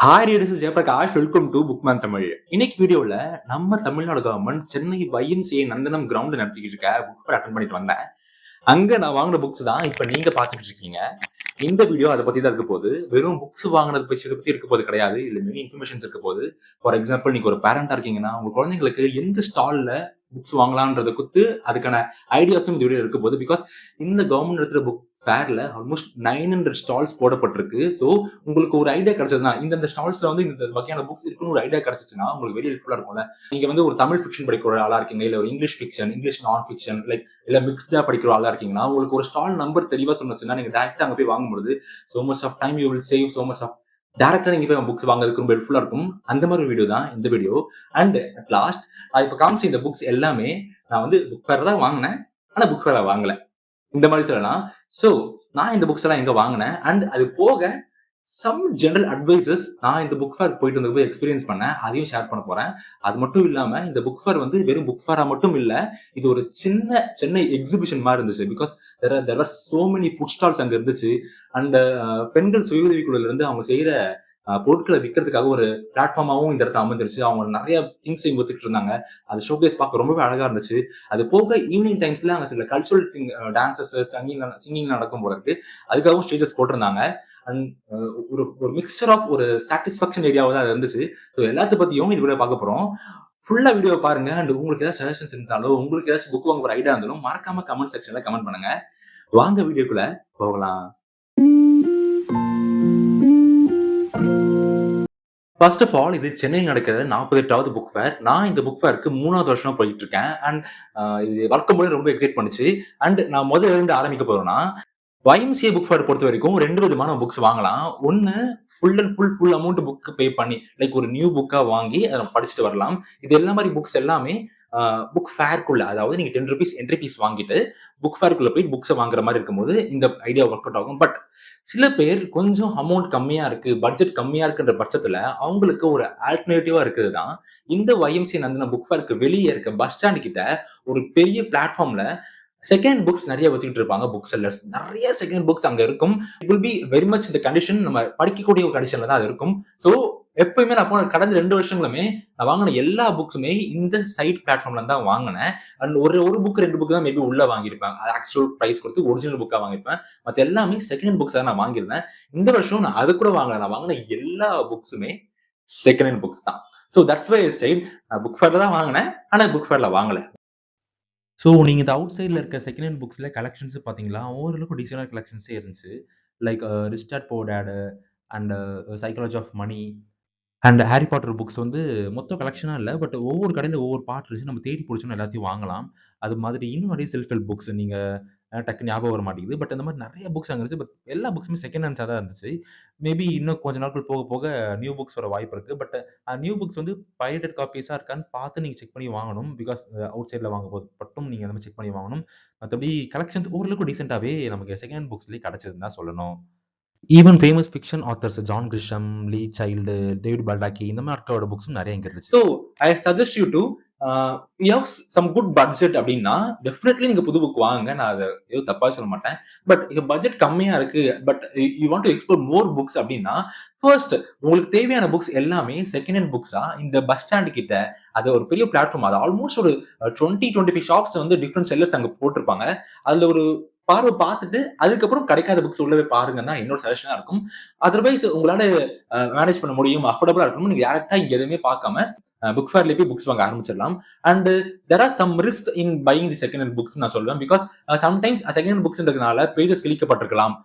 Hi readers Jayaprakash welcome to Bookman Tamil. இன்னைக்கு வீடியோல நம்ம தமிழ்நாடு கவர்மெண்ட் சென்னை YMCA நந்தனம் கிரவுண்ட் நடத்திக்கிட்டு இருக்க புக் ஃபேர் அட்டன் பண்ணிட்டு வந்தேன். அங்க நான் வாங்கின புக்ஸ் தான் இப்ப நீங்க பாத்துக்கிட்டு இருக்கீங்க. இந்த வீடியோ அதை பத்தி தான் இருக்க போகுது. வெறும் புக்ஸ் வாங்கினது பத்தி இருக்க போது கிடையாது. இதுல மெனி இன்ஃபர்மேஷன்ஸ் இருக்க போகுது. ஃபார் எக்ஸாம்பிள் நீங்க ஒரு பேரண்டா இருக்கீங்கன்னா உங்க குழந்தைங்களுக்கு எந்த ஸ்டால்ல புக்ஸ் வாங்கலாம்ன்றத குத்து அதுக்கான ஐடியாஸும் இந்த வீடியோ இருக்க போகுது. பிகாஸ் இந்த கவர்மெண்ட் நடத்துற புக் ஃபேர்ல ஆல்மோஸ்ட் 900 ஸ்டால்ஸ் போடப்பட்டிருக்கு. ஸோ உங்களுக்கு ஒரு ஐடியா கிடைச்சதுன்னா இந்த ஸ்டால்ஸ்ல வந்து இந்த வகையான புக்ஸ் இருக்குன்னு ஒரு ஐடியா கிடைச்சிச்சுன்னா உங்களுக்கு வெளியே யூஸ்ஃபுல்லா இருக்கும்ல. நீங்க வந்து ஒரு தமிழ் ஃபிக்ஷன் படிக்கிற ஒரு ஆளா இருக்கீங்க, இல்ல ஒரு இங்கிலீஷ் ஃபிக்ஷன், இங்கிலீஷ் நான் ஃபிக்ஷன், லைக் இல்ல மிக்ஸ்டா படிக்கிற ஆளா இருக்கீங்கன்னா உங்களுக்கு ஒரு ஸ்டால் நம்பர் தெளிவா சொன்னுச்சுன்னா நீங்க டைரக்டா அங்க போய் வாங்கும்போது so much of time you will save so much of டைரக்டா நீங்க போய் புக்ஸ் வாங்குறதுக்கு ரொம்ப ஹெல்ப்ஃபுல்லா இருக்கும். அந்த மாதிரி ஒரு வீடியோ தான் இந்த வீடியோ. அண்ட் அட் லாஸ்ட் நான் இப்ப காமிச்ச இந்த புக்ஸ் எல்லாமே நான் வந்து புக் ஃபேர் தான் வாங்கினேன். ஆனா புக் ஃபேர்ல வாங்கல. இந்த மாதிரி சொல்லலாம். சோ நான் இந்த புக்ஸ் எல்லாம் எங்க வாங்கினேன் அண்ட் அது போக சம் ஜெனரல் அட்வைசஸ் நான் இந்த புக் ஃபேர் போயிட்டு வந்து எக்ஸ்பீரியன்ஸ் பண்ணேன். அதையும் ஷேர் பண்ண போறேன். அது மட்டும் இல்லாம இந்த புக் ஃபேர் வந்து வெறும் புக் ஃபேரா மட்டும் இல்ல. இது ஒரு சின்ன சென்னை எக்ஸிபிஷன் மாதிரி இருந்துச்சு. Because there are so many food stalls அங்க இருந்துச்சு. அண்ட் பெண்கள் சுய உதவி குழுல இருந்து அவங்க செய்யற பொருட்களை விற்கிறதுக்காக ஒரு பிளாட்ஃபார்மாவும் இந்த இடத்துல அமைஞ்சிருச்சு. அவங்க நிறைய திங்ஸையும் வித்துட்டு இருந்தாங்க. அது ஷோகேஸ் பார்க்க ரொம்பவே அழகா இருந்துச்சு. அது போக ஈவினிங் டைம்ஸ்ல அங்க சில கல்ச்சுரல் டான்சஸ் சிங்கிங் நடக்கும் போல இருக்கு. அதுக்காகவும் ஸ்டேஜஸ் போட்டிருந்தாங்க. அண்ட் ஒரு ஒரு மிக்சர் ஆஃப் ஒரு சாட்டிஸ்பாக்சன் ஏரியாவா தான் இருந்துச்சு. ஸோ எல்லாத்த பத்தியும் இது வீடியோ பார்க்க போறோம். ஃபுல்லா வீடியோ பாருங்க. அண்ட் உங்களுக்கு ஏதாவது சஜஷன்ஸ் இருந்தாலும் உங்களுக்கு ஏதாச்சும் புக் வாங்க ஒரு ஐடியா இருந்தாலும் மறக்காம கமெண்ட் செக்ஷன்ல கமெண்ட் பண்ணுங்க. வாங்க வீடியோக்குள்ள போகலாம். ஃபர்ஸ்ட் ஆஃப் ஆல் இது சென்னையில் நடக்கிற 48வது புக் ஃபேர். நான் இந்த புக் ஃபேருக்கு 3வது வருஷமா போயிட்டு இருக்கேன். அண்ட் இது வழக்கம் போல ரொம்ப எக்ஸைட் பண்ணுச்சு. அண்ட் நான் முதல்ல இருந்து ஆரம்பிக்க போறேன்னா, YMCA புக் ஃபேர் பொறுத்த வரைக்கும் 2 விதமான புக்ஸ் வாங்கலாம். ஒண்ணு full and full amount book pay பண்ணி லைக் ஒரு நியூ புக்கா வாங்கி அத படிச்சுட்டு வரலாம். இது எல்லா மாரி புக்ஸ் எல்லாமே புக் ஃபேர்க்குள்ள அதாவது நீங்க ₹10 என்ட்ரி ஃபீஸ் வாங்கிட்டு புக் ஃபேர்க்குள்ள போய் புக்ஸ வாங்குற மாரி இருக்கும்போது இந்த ஐடியா ஒர்க் அவுட் ஆகும். பட் சில பேர் கொஞ்சம் அமௌண்ட் கம்மியா இருக்கு, பட்ஜெட் கம்மியா இருக்குன்ற பட்சத்துல அவங்களுக்கு ஒரு ஆல்டர்னேட்டிவா இருக்குது தான் இந்த YMCA நந்தனம் புக் ஃபேர்க்கு வெளிய இருக்க பஸ் ஸ்டாண்ட் கிட்ட ஒரு பெரிய பிளாட்ஃபார்ம்ல செகண்ட் புக்ஸ் நிறைய வச்சுக்கிட்டு இருப்பாங்க புக் செல்லர்ஸ். நிறைய செகண்ட் புக்ஸ் அங்க இருக்கும். It will be very much இந்த கண்டிஷன் நம்ம படிக்கக்கூடிய ஒரு கண்டிஷன்ல தான் அது இருக்கும். சோ எப்பயுமே நான் போன கடந்த 2 வருஷங்களுமே நான் வாங்கின எல்லா புக்ஸுமே இந்த சைட் பிளாட்ஃபார்ம்ல தான் வாங்கினேன். அண்ட் ஒரு ஒரு புக் 2 புக் தான் மேபி உள்ள வாங்கியிருப்பேன். ஆக்சுவல் பிரைஸ் கொடுத்து ஒரிஜினல் புக்கா வாங்கியிருப்பேன். மத்த எல்லாமே செகண்ட் புக்ஸ் தான் நான் வாங்கியிருந்தேன். இந்த வருஷம் நான் அது கூட வாங்கல. நான் வாங்கின எல்லா புக்ஸுமே செகண்ட் ஹேண்ட் புக்ஸ் தான். So that's why I said நான் புக் ஃபேர்ல தான் வாங்கினேன். ஆனா புக் ஃபேர்ல வாங்கல. ஸோ நீங்க இந்த அவுட் சைட்ல இருக்க செகண்ட் ஹேண்ட் புக்ஸ்ல கலெக்ஷன்ஸ் பார்த்தீங்களா, ஓரளவுக்கு டீசென்ட்டான கலெக்ஷன்ஸே இருந்துச்சு. Like rich dad poor dad and psychology of money and Harry Potter books வந்து மொத்த கலெக்ஷனா இல்ல. பட் ஒவ்வொரு கடையில ஒவ்வொரு பார்ட் இருந்துச்சு. நம்ம தேடி புடிச்சோம்னா எல்லாத்தையும் வாங்கலாம். அது மாதிரி இன்னும் நெறைய செல்ஃப் ஹெல்ப் புக்ஸ் நீங்க டக்குன்னு ஞாபகம் வர மாட்டேங்குது. பட் அந்த மாரி நெறைய புக்ஸ் அங்க இருந்துச்சு. பட் எல்லா புக்ஸுமே செகண்ட் ஹேண்ட்ஸா தான் இருந்துச்சு. மேபி இன்னும் கொஞ்ச நாட்கள் போக போக நியூ புக்ஸ் வர வாய்ப்பு இருக்கு. பட் நியூ புக்ஸ் வந்து பைரேட்டட் காப்பீஸா இருக்கான்னு பார்த்து நீங்க செக் பண்ணி வாங்கணும். பிகாஸ் அவுட் சைட்ல வாங்கும்போது மட்டும் நீங்க அந்த மாரி செக் பண்ணி வாங்கணும். மத்தபடி கலெக்ஷன்ஸ் ஓரளவுக்கு டீசென்ட்டாவே நமக்கு செகண்ட் ஹேண்ட் புக்ஸ்லயே கிடைச்சதுன்னு தான் சொல்லணும். Even famous fiction authors John Grisham, Lee Child, David Baldacci இந்த மாரி ஆட்களோட புக்ஸும் நெறைய இங்க இருந்துச்சு. So I suggest you to you have some good budget அப்டின்னா, டெஃபினெட்லி நீங்க புது புக் வாங்குங்க. நான் அத எதுவும் தப்பா சொல்ல மாட்டேன். பட் இங்க பட்ஜெட் கம்மியா இருக்கு. But you want to explore more books அப்டின்னா, ஃபர்ஸ்ட் உங்களுக்கு தேவையான புக்ஸ் எல்லாமே செகண்ட் ஹேண்ட் புக்ஸா இந்த பஸ் ஸ்டாண்ட் கிட்ட அது ஒரு பெரிய பிளாட்ஃபார்ம். அது ஆல்மோஸ்ட் ஒரு 20, 25 ஷாப்ஸ் வந்து டிஃபரெண்ட் செல்லர்ஸ் அங்க போட்டிருப்பாங்க. அதுல ஒரு பார்வை பார்த்துட்டு, அதுக்கப்புறம் கிடைக்காத புக்ஸ் உள்ளவே பாருங்கன்னு தான் என்னோட சஜஷனா இருக்கும். அதர்வைஸ் உங்களால மேனேஜ் பண்ண முடியும், அஃபோர்டபுளா இருக்கணும். நீங்க டைரக்ட்டா இங்க எதுவுமே பார்க்காம புக் ஃபேர்லயே போய் புக்ஸ் வாங்க ஆரம்பிச்சிடலாம். And there are some risk in buying the second hand books நான் சொல்லுவேன். பிகாஸ் சம்டைம்ஸ் செகண்ட் ஹேண்ட் புக்ஸ்ன்றதுனால பேஜஸ் கிழிக்கப்பட்டிருக்கலாம்.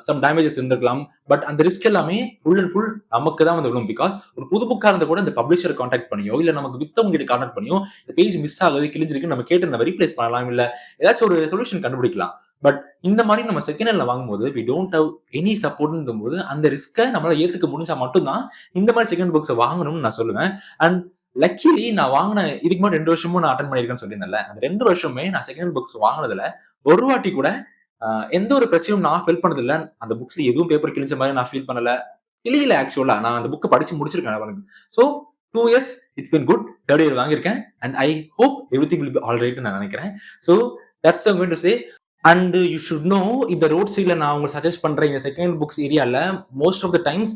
சம் டேமேஜஸ் இருந்திருக்கலாம். பட் அந்த ரிஸ்க் எல்லாமே ஃபுல் அண்ட் ஃபுல் நமக்கு தான் வந்து விழும். பிகாஸ் ஒரு புது புக்கா இருந்தா கூட இந்த பப்ளிஷர் கான்டாக்ட் பண்ணியோ, இல்ல நமக்கு வித்தவங்க கிட்ட கான்டாக்ட் பண்ணியோ, இந்த பேஜ் மிஸ் ஆகுது, கிழிஞ்சிருக்கு நம்ம கேட்டு நம்ம ரீப்ளேஸ் பண்ணலாம். இல்ல ஏதாச்சும் ஒரு சொல்யூஷன் கண்டுபிடிக்கலாம். பட் இந்த மாரி நம்ம செகண்ட் ஹேண்ட்ல வாங்கும்போது வி டோன்ட் ஹேவ் எனி சப்போர்ட்ங்கும்போது அந்த ரிஸ்க்க நம்மளால ஏத்துக்க முடிஞ்சா மட்டும் தான் இந்த மாரி செகண்ட் புக்ஸ வாங்கணும்னு நான் சொல்லுவேன். அண்ட் லக்கிலி நான் வாங்குன இதுக்கு முன்னாடி 2 வருஷமும் நான் அட்டெண்ட் பண்ணியிருக்கேன்னு சொல்லியிருந்தேன்ல. அந்த 2 வருஷமுமே நான் செகண்ட் ஹேண்ட் புக்ஸ் வாங்குனதுல ஒரு வாட்டி கூட எந்த ஒரு பிரச்சனையும் நான் ஃபீல் பண்ணது இல்ல. அந்த புக்ஸ்ல எதுவும் பேப்பர் கிழிஞ்ச மாரி நான் ஃபீல் பண்ணல. கிழியல ஆக்சுவலா. நான் அந்த புக்க படிச்சு முடிச்சிருக்கேன். So 2 years it's been good. 3rd year வாங்கியிருக்கேன். And I hope everything will be all right நான் நினைக்கிறேன். So that's I am going to say and you should know இந்த ரோட் சைட்ல நான் உங்களுக்கு சஜெஸ்ட் பண்ற இந்த செகண்ட் ஹேண்ட் புக்ஸ் ஏரியால மோஸ்ட் ஆஃப் த டைம்ஸ்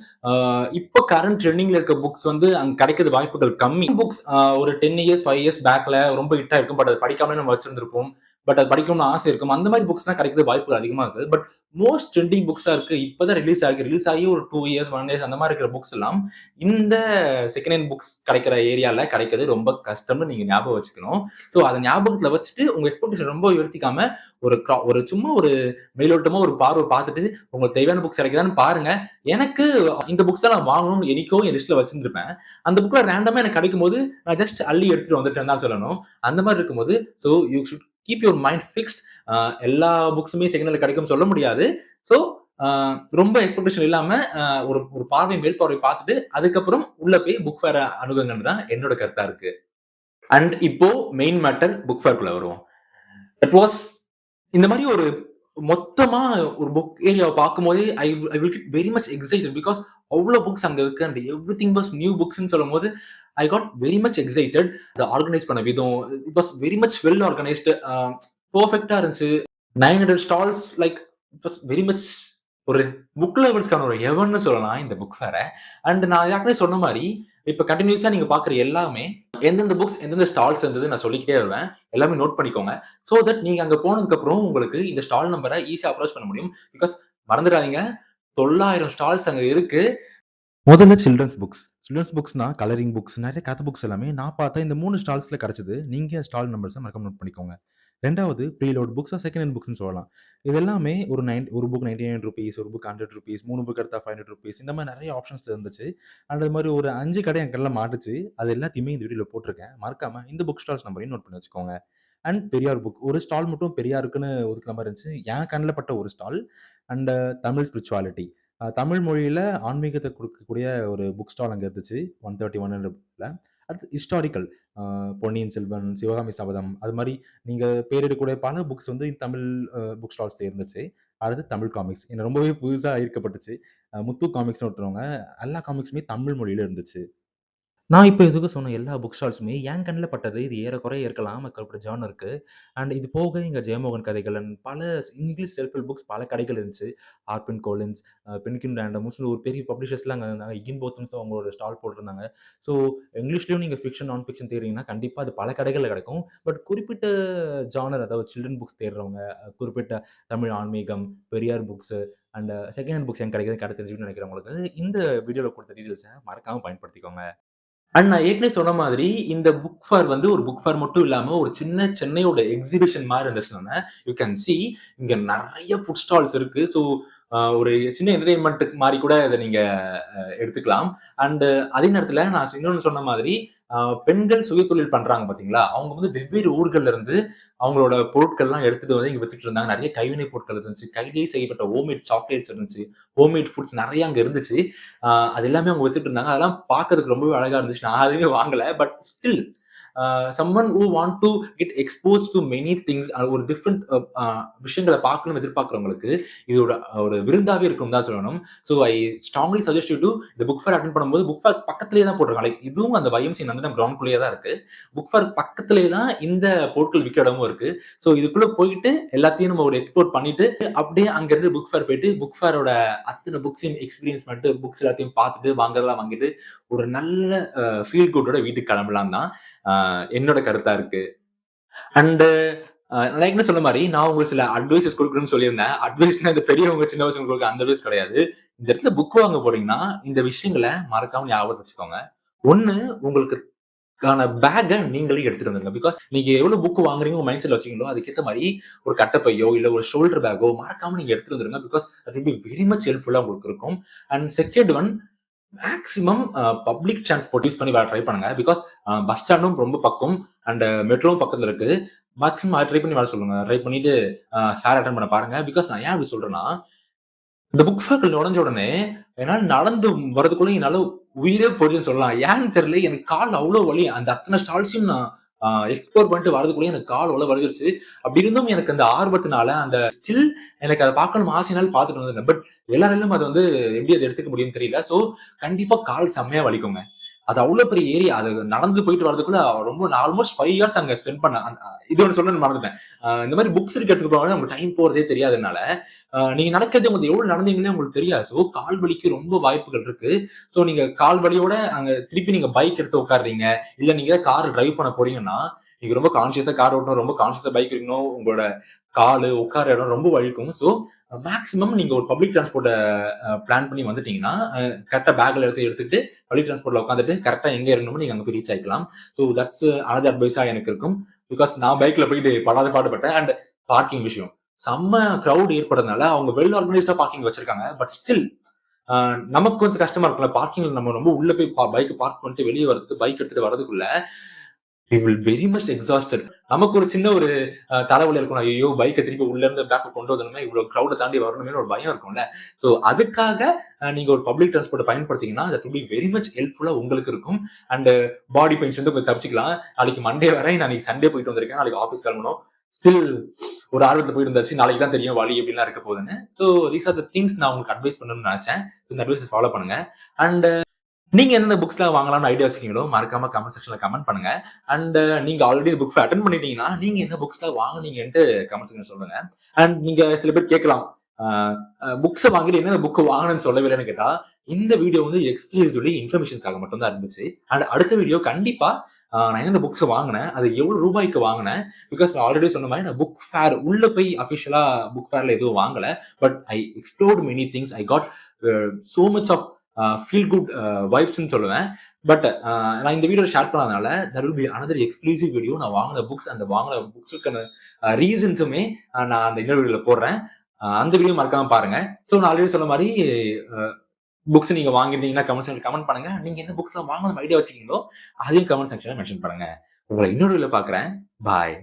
இப்போ கரண்ட் ட்ரெண்டிங்ல இருக்க புக்ஸ் வந்து அங்க கிடைக்கிறது வாய்ப்புகள் கம்மி. புக்ஸ் ஒரு 10 இயர்ஸ் 5 இயர்ஸ் பேக்ல ரொம்ப ஹிட் ஆயிருக்கும். பட் அது படிக்காமலே நம்ம வச்சிருந்திருப்போம். பட் அது படிக்கணும்னு ஆசை இருக்கும். அந்த மாதிரி புக்ஸ் தான் கிடைக்கிறது வாய்ப்புகள் அதிகமா இருக்கு. பட் மோஸ்ட் ட்ரெண்டிங் புக்ஸா இருக்கு. இப்பதான் ரிலீஸ் ஆகி ஒரு 2 இயர்ஸ் 1 இயர்ஸ் அந்த மாதிரி இருக்கிற புக்ஸ் எல்லாம் இந்த செகண்ட் ஹேண்ட் புக்ஸ் கிடைக்கிற ஏரியால கிடைக்கிறது ரொம்ப கஷ்டம்னு நீங்க ஞாபகம் வச்சுக்கணும். சோ அத ஞாபகத்துல வச்சுட்டு உங்க எக்ஸ்பெக்டேஷன் ரொம்ப உயர்த்திக்காம ஒரு சும்மா ஒரு மேலோட்டமா ஒரு பார்வை பார்த்துட்டு உங்களுக்கு தேவையான புக்ஸ் கிடைக்குதான்னு பாருங்க. எனக்கு இந்த புக்ஸ் நான் வாங்கணும்னு என்னைக்கோ என் லிஸ்ட்ல வச்சிருந்திருப்பேன். அந்த புக்ல ரேண்டமா எனக்கு கிடைக்கும்போது நான் ஜஸ்ட் அள்ளி எடுத்துட்டு வந்துட்டேன்னு தான் சொல்லணும். அந்த மாதிரி இருக்கும்போது so you should keep your mind fixed. எல்லா புக்ஸுமே செகண்ட் ஹேண்ட்ல கிடைக்கும்னு சொல்ல முடியாது. சோ அ ரொம்ப எக்ஸ்பெக்டேஷன் இல்லாம ஒரு ஒரு பார்வை மேல் பார்வை பார்த்துட்டு அதுக்கப்புறம் உள்ள போய் புக் ஃபேர அணுகுங்கன்னு தான் என்னோட கருத்தா இருக்கு. அண்ட் இப்போ மெயின் மேட்டர் புக் ஃபேர்க்குள்ள வருவோம். இட் வாஸ் இந்த மாதிரி ஒரு மொத்தமா ஒரு புக் ஏரியாவ பார்க்கும்போதே I will get very much excited because அவ்ளோ புக்ஸ் அங்க இருக்கு அண்ட் எவ்ரிதிங் வாஸ் நியூ புக்ஸ்ன்னு சொல்லும்போது I got very much excited. அத ஆர்கனைஸ் பண்ண விதம் it was very much well organised. பெர்ஃபெக்ட்டா இருந்துச்சு. 900 stalls like it was very much ஒரு புக் லவர்ஸ்க்கான ஒரு ஹெவன்னு சொல்லலாம் இந்த புக் ஃபேர. அண்ட் நான் ஏற்கனவே சொன்ன மாரி, இப்ப கன்டினியூஸா நீங்க பார்க்குற எல்லாமே எந்தெந்த புக்ஸ், எந்தெந்த ஸ்டால்ஸ் இருந்தது நான் சொல்லிக்கிட்டே வருவேன். எல்லாமே நோட் பண்ணிக்கோங்க. சோ தட் நீங்க அங்க போனதுக்கு அப்புறம் உங்களுக்கு இந்த ஸ்டால் நம்பர ஈஸியா அப்ரோச் பண்ண முடியும். பிகாஸ் மறந்துடாதீங்க 900 ஸ்டால்ஸ் அங்க இருக்கு. முதல்ல சில்ட்ரன்ஸ் புக்ஸ். சில்ட்ரன்ஸ் புக்ஸ்னா கலரிங் புக்ஸ், நெறைய கதை புக்ஸ் எல்லாமே நான் பார்த்தேன் இந்த 3 ஸ்டால்ஸ்ல கிடைச்சது. நீங்க ஸ்டால் நம்பர்ஸ மறக்காம நோட் பண்ணிக்கோங்க. 2வது ப்ரீலோட் புக்ஸா செகண்ட் ஹேண்ட் புக்ஸ்ன்னு சொல்லலாம். இது எல்லாமே ஒரு புக் ₹99 ஒரு புக் ₹100 3 புக் எடுத்தா ₹500 இந்த மாரி நெறைய ஆப்ஷன்ஸ் இருந்துச்சு. அண்ட் அது மாரி ஒரு 5 கடை என் கண்ல மாட்டுச்சு. அது எல்லாத்தையுமே இந்த வீடியோல போட்டுருக்கேன். மறக்காம இந்த புக் ஸ்டால்ஸ் நம்பரையும் நோட் பண்ணி வச்சுக்கோங்க. And Periyar book. ஒரு ஸ்டால் மட்டும் பெரியாருக்குன்னு ஒதுக்குன மாரி இருந்துச்சு. என் கண்ல பட்ட ஒரு stall. And Tamil spirituality. Tamil மொழியில ஆன்மீகத்த குடுக்கக்கூடிய ஒரு புக் ஸ்டால் அங்க இருந்துச்சு. 130, 100ல. அடுத்து ஹிஸ்டாரிக்கல். அ பொன்னியின் செல்வன், சிவகாமி சபதம் அது மாரி நீங்க பேரிடக்கூடிய பல புக்ஸ் வந்து தமிழ் புக் ஸ்டால்ஸ்ல இருந்துச்சு. அடுத்து தமிழ் காமிக்ஸ். என்ன ரொம்பவே புதுசா ஈர்க்கப்பட்டுச்சு. முத்து காமிக்ஸ்ன்னு ஒருத்தவங்க எல்லா காமிக்ஸுமே தமிழ் மொழியில இருந்துச்சு. நான் இப்ப இதுவரைக்கும் சொன்ன எல்லா புக் ஸ்டால்ஸுமே என் கண்ல பட்டது. இது ஏறக்குறைய இருக்கலாம். மக்களோட ஜானருக்கு. அண்ட் இது போக இங்க ஜெயமோகன் கதைகள் அண்ட் பல இங்கிலீஷ் செல்ஃப் ஹெல்ப் புக்ஸ் பல கடைகள் இருந்துச்சு. ஆர்பின் கோலின்ஸ், பென்குயின் ரேண்டம்ஸ்ன்னு ஒரு பெரிய பப்ளிஷர்ஸ்லாம் அங்க இருந்தாங்க. இகின் போத்தம்ஸ் அவங்களோட ஸ்டால் போட்டிருந்தாங்க. ஸோ இங்கிலீஷ்லயும் நீங்க ஃபிக்ஷன், நான் ஃபிக்ஷன் தேடுறீங்கன்னா கண்டிப்பா அது பல கடைகள்ல கிடைக்கும். பட் குறிப்பிட்ட ஜானர் அதாவது சில்ட்ரன் புக்ஸ் தேடுறவங்க, குறிப்பிட்ட தமிழ் ஆன்மீகம், Periyar books and second hand books எங்க கிடைக்குதுன்னு கடை தெரிஞ்சுக்கணும்னு நினைக்கிறவங்களுக்கு இந்த வீடியோல குடுத்த டீட்டெயில்ஸ மறக்காம பயன்படுத்திக்கோங்க. அண்ட் நான் ஏற்கனவே சொன்ன மாதிரி, இந்த புக் ஃபேர் வந்து ஒரு புக் ஃபேர் மட்டும் இல்லாம, ஒரு சின்ன சென்னையோட எக்ஸிபிஷன் மாரி இருந்துச்சு சொன்னேன். யூ கேன் சீ இங்க நெறைய ஃபுட் ஸ்டால்ஸ் இருக்கு. ஸோ, ஒரு சின்ன என்டர்டெயின்மென்ட் மாரி கூட இத நீங்க எடுத்துக்கலாம். அண்ட் அதே நேரத்துல நான் இன்னொன்னு சொன்ன மாதிரி, அ பெண்கள் சுயதொழில் பண்றாங்க பார்த்தீங்களா? அவங்க வந்து வெவ்வேறு ஊர்கள்ல இருந்து அவங்களோட பொருட்கள்லாம் எடுத்துட்டு வந்து இங்க வித்துட்டு இருந்தாங்க. நெறைய கைவினை பொருட்கள் இருந்துச்சு. கையிலேயே செய்யப்பட்ட ஹோம்மேட் சாக்லேட்ஸ் இருந்துச்சு. ஹோம்மேட் ஃபுட்ஸ் நெறைய அங்க இருந்துச்சு. அது எல்லாமே அவங்க வித்துட்டு இருந்தாங்க. அதெல்லாம் பார்க்கறதுக்கு ரொம்பவே அழகா இருந்துச்சு. நான் எதுவுமே வாங்கல. But still someone who want to get exposed to many things ஒரு டிஃபரெண்ட் விஷயங்கள பார்க்கணும்னு எதிர்பார்க்கிறவங்களுக்கு, இது ஒரு விருந்தாவே இருக்கும்னு தான் சொல்லணும். So I strongly suggest you to இந்த புக் ஃபேர் அட்டெண்ட் பண்ணும்போது, புக் ஃபேர் பக்கத்திலேயே தான் போட்டிருக்காங்க. லைக் இதுவும் அந்த YMCA நந்தனம் கிரவுண்ட்குள்ளேயே தான் இருக்கு. புக் ஃபேர் பக்கத்திலேயே தான் இந்த பொருட்கள் விக்கிற இடமும் இருக்கு. ஸோ இதுக்குள்ள போயிட்டு எல்லாத்தையும் நம்ம ஒரு எக்ஸ்ப்ளோர் பண்ணிட்டு, அப்படியே அங்கிருந்து புக் ஃபேர் போயிட்டு, புக் ஃபேரோட அத்தன புக்ஸையும் எக்ஸ்பீரியன்ஸ் பண்ணிட்டு, புக்ஸ் எல்லாத்தையும் பார்த்துட்டு, வாங்குறதெல்லாம் வாங்கிட்டு, ஒரு நல்ல ஃபீல் குட்டோட வீட்டுக்கு கிளம்பலாம்னு தான் என்னோட கருத்தா இருக்கு. அண்ட் நான் ஏற்கனவே சொன்ன மாரி, நான் உங்களுக்கு சில அட்வைஸஸ் குடுக்கணும்னு சொல்லியிருந்தேன். அட்வைஸ்னா இந்த பெரியவங்க, சின்ன பசங்களுக்கு அந்த அட்வைஸ் கிடையாது. இந்த இடத்துல புக் வாங்க போறீங்கன்னா, இந்த விஷயங்கள மறக்காம ஞாபகத்துல வச்சுக்கோங்க. 1 உங்களுக்கு பேக்க நீங்களே எடுத்துட்டு வந்துருங்க. பிகாஸ் நீங்க எவ்வளவு புக் வாங்குறீங்க உங்க மைண்ட் செட்ல வச்சீங்களோ, அதுக்கேத்த மாரி ஒரு கட்டப்பையோ, இல்ல ஒரு ஷோல்டர் பேக்கோ மறக்காம நீங்க எடுத்துட்டு வந்துருங்க. பிகாஸ் அது வில் பி வெரி மச் ஹெல்ப்ஃபுல்லா உங்களுக்கு இருக்கும். And second one maximum public transport use பண்ணி வர ட்ரை பண்ணுங்க. பிகாஸ் பஸ் ஸ்டாண்டும் ரொம்ப பக்கம் அண்ட் மெட்ரோவும் பக்கத்துல இருக்கு. மேக்ஸிமம் அத ட்ரை பண்ணி வர சொல்லுங்க. ட்ரை பண்ணிட்டு ஃபேர் அட்டெண்ட் பண்ண பாருங்க. பிகாஸ் நான் ஏன் அப்படி சொல்றேன்னா, இந்த புக் ஃபேர்க்குள்ள நுழைஞ்ச உடனே, என்னால நடந்து வரதுக்குள்ள என்னால உயிரே போயிடுச்சுன்னு சொல்லலாம். ஏன்னு தெரியல. எனக்கு கால் அவ்ளோ வலி. அந்த அத்தன ஸ்டால்ஸையும் நான் எக்ஸ்ப்ளோர் பண்ணிட்டு வரதுக்குள்ளயே எனக்கு கால் அவ்ளோ வலிச்சுருச்சு. அப்படி இருந்தும் எனக்கு அந்த ஆர்வத்தினால, அந்த ஸ்டில் எனக்கு அத பார்க்கணும்னு ஆசையினால பார்த்துட்டு வந்துருந்தேன். பட் எல்லாராலும் அத வந்து எப்படி அத எடுத்துக்க முடியும்னு தெரியல. சோ கண்டிப்பா கால் செம்மையா வலிக்குங்க. அது அவ்வளவு பெரிய ஏரியா. அது நடந்து போயிட்டு வரதுக்குள்ள ரொம்ப நான் ஆல்மோஸ்ட் 5 ஹார்ஸ் அங்க ஸ்பெண்ட் பண்ணேன். இது ஒண்ணு சொல்லணும்னு மறந்துட்டேன். இந்த மாரி புக்ஸ் இருக்க இடத்துக்கு போனா உங்களுக்கு டைம் போறதே தெரியாதனால, நீங்க நடக்கிறது உங்களுக்கு எவ்வளவு நடந்தீங்கன்னே உங்களுக்கு தெரியாது. சோ கால் வலிக்கு ரொம்ப வாய்ப்புகள் இருக்கு. சோ நீங்க கால் வலியோட அங்க திருப்பி நீங்க பைக் எடுத்து உட்கார்றீங்க. இல்ல நீங்க கார் டிரைவ் பண்ண போறீங்கன்னா, நீங்க ரொம்ப கான்ஷியஸா கார் ஓட்டணும், ரொம்ப கான்ஷியஸா பைக் எடுக்கணும். உங்களோட காலு, உட்கார இடம் ரொம்ப வலிக்கும். சோ மேக்ஸிமம் நீங்க ஒரு பப்ளிக் டிரான்ஸ்போர்ட்ட பிளான் பண்ணி வந்துட்டீங்கன்னா, கரெக்ட்டா பேக்ல எடுத்துட்டு பப்ளிக் டிரான்ஸ்போர்ட்ல உட்காந்துட்டு கரெக்ட்டா எங்க இறங்கணுமோ நீங்க அங்க போய் ரீச் ஆயிக்கலாம். சோ தட்ஸ் அனதர் அட்வைஸா எனக்கு இருக்கும். பிகாஸ் நான் பைக்ல போயிட்டு படாத பாடுபட்டேன். அண்ட் பார்க்கிங் விஷயம். செம்ம கிரவுட் ஏற்படுறதுனால அவங்க வெல் ஆர்கனைஸ்டா பார்க்கிங் வச்சிருக்காங்க. பட் ஸ்டில் அ நமக்கு கொஞ்சம் கஷ்டமா இருக்கும்ல. பார்க்கிங்ல நம்ம ரொம்ப உள்ள போய் பைக் பார்க் பண்ணிட்டு வெளிய வரதுக்கு, பைக் எடுத்துட்டு வரதுக்குள்ள we will very much exhausted. நமக்கு ஒரு சின்ன ஒரு தலைவலி இருக்கும். ஐய்யயோ! பைக்க திருப்பி உள்ள இருந்து பேக் கொண்டு வரணுமே, இவ்வளோ கிரவுட தாண்டி வரணுமேன்னு ஒரு பயம் இருக்கும்ல. சோ அதுக்காக நீங்க ஒரு பப்ளிக் டிரான்ஸ்போர்ட்ட பயன்படுத்தீங்கன்னா, that will be very much ஹெல்ப்ஃபுல்லா உங்களுக்கு இருக்கும். அண்ட் பாடி பெயின்ஸ்ல இருந்து கொஞ்சம் தப்பிச்சுக்கலாம். நாளைக்கு மண்டே வரேன். நான் இன்னைக்கு சண்டே போயிட்டு வந்திருக்கேன். நாளைக்கு ஆஃபீஸ் கிளம்பணும். ஸ்டில் ஒரு ஆர்வத்துல போயிட்டு இருந்தாச்சு. நாளைக்கு தான் தெரியும் வலி எப்படிலாம் இருக்க போகுதுன்னு. So these are the things நான் உங்களுக்கு அட்வைஸ் பண்ணணும்னு நெனச்சேன். சோ இந்த அட்வைஸ ஃபாலோ பண்ணுங்க. அண்ட் நீங்க எந்தெந்த புக்ஸ்லாம் வாங்கலாம்னு ஐடியா வச்சிருக்கீங்களோ, மறக்காம கமெண்ட் செக்ஷன்ல கமெண்ட் பண்ணுங்க. அண்ட் நீங்க ஆல்ரெடி இந்த புக் அட்டெண்ட் பண்ணிட்டீங்கன்னா, நீங்க எந்த புக்ஸ்லாம் வாங்குனீங்கன்ட்டு கமெண்ட் செக்ஷன்ல சொல்லுங்க. அண்ட் நீங்க சில பேர் கேட்கலாம். அ புக்ஸ வாங்கிட்டு என்னென்ன புக் வாங்குனேன்னு சொல்லவே இல்லன்னு கேட்டா, இந்த வீடியோ வந்து எக்ஸ்க்ளூசிவ்லி இன்ஃபர்மேஷன்க்காக மட்டும் தான் இருந்துச்சு. அண்ட் அடுத்த வீடியோ கண்டிப்பா நான் எந்தெந்த புக்ஸ வாங்குனேன், அது எவ்வளவு ரூபாய்க்கு வாங்குனேன், பிகாஸ் நான் ஆல்ரெடி சொன்ன மாரி நான் புக் ஃபேர் உள்ள போய் அபிஷியலா புக் ஃபேர்ல எதுவும் வாங்கல. But I explored many things. I got so much of feel good வைப்ஸ்ன்னு சொல்லுவேன். பட் நான் இந்த வீடியோ ஷேர் பண்ணதுனால there will be another exclusive video. நான் வாங்குன புக்ஸ், அந்த வாங்குன புக்ஸுக்கான ரீசன்ஸுமே நான் அந்த இன்னொரு வீடியோல போடுறேன். அந்த வீடியோ மறக்காம பாருங்க. சோ நான் ஆல்ரெடி சொன்ன மாரி புக்ஸ் நீங்க வாங்கியிருந்தீங்கன்னா கமெண்ட் செக்ஷன்ல கமெண்ட் பண்ணுங்க. நீங்க எந்த புக்ஸ்லாம் வாங்கணும்னு ஐடியா வச்சிருக்கீங்களோ, அதையும் கமெண்ட் செக்ஷன்ல மென்ஷன் பண்ணுங்க. உங்கள இன்னொரு வீடியோல பார்க்குறேன். பாய்.